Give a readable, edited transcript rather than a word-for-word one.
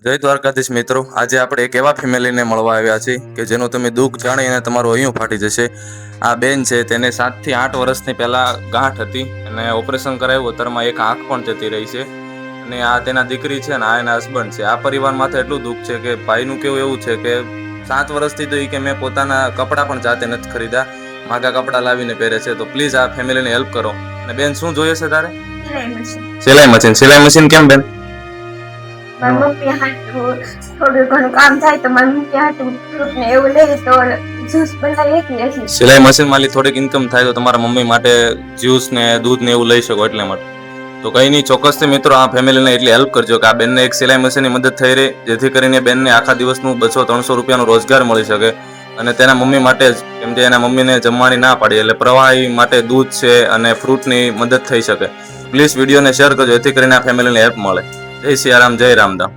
જય દ્વારકાધીશ મિત્રો, આજે આપણે એક એવા ફેમિલીને મળવા આવ્યા છીએ કે જેનું તમે દુઃખ જાણીને તમારું હૈયું ફાટી જશે. આ બેન છે, તેને 7 થી 8 વર્ષની પહેલા ગાંઠ હતી અને ઓપરેશન કરાવ્યું. અત્યારમાં એક આંખ પણ જતી રહી છે અને આ તેના દીકરી છે અને આ એના હસબન્ડ છે. આ પરિવારમાં તો એટલું દુઃખ છે કે ભાઈનું કેવું એવું છે કે 7 વર્ષથી તો એ કે મેં પોતાના કપડાં પણ જાતે નથી ખરીદ્યા, માગા કપડાં લાવીને પહેરે છે. તો પ્લીઝ આ ફેમિલીને હેલ્પ કરો. અને બેન, શું જોઈએ છે તારે? સિલાઈ મશીન. સિલાઈ મશીન કેમ બેન? મારી મમ્મી હાટું થોડું ઘણું કામ થાય તો મારી મમ્મી હાટું ફ્રૂટ ને એવું લે તો જ્યુસ બનાવી શકીએ. સિલાઈ મશીન માંથી થોડીક ઇન્કમ થાય તો તમારા મમ્મી માટે જ્યુસ ને દૂધ ને એવું લઈ શકો એટલા માટે. તો કઈ નહીં, ચોક્કસથી મિત્રો આ ફેમિલીને એટલી હેલ્પ કરજો કે આ બેનને એક સિલાઈ મશીનની મદદ થઈ રહી, જેથી કરીને બેનને આખા દિવસનું 200-300 રૂપિયાનો રોજગાર મળી શકે. અને તેના મમ્મી માટે જ, કેમ કે એના મમ્મીને જમવાની ના પાડી, એટલે પ્રવાહી માટે દૂધ છે અને ફ્રૂટની મદદ થઈ શકે. પ્લીઝ વિડીયોને શેર કરજો, જેથી કરીને આ ફેમિલીને હેલ્પ મળે. જય સિયારામ, જય રામધામ.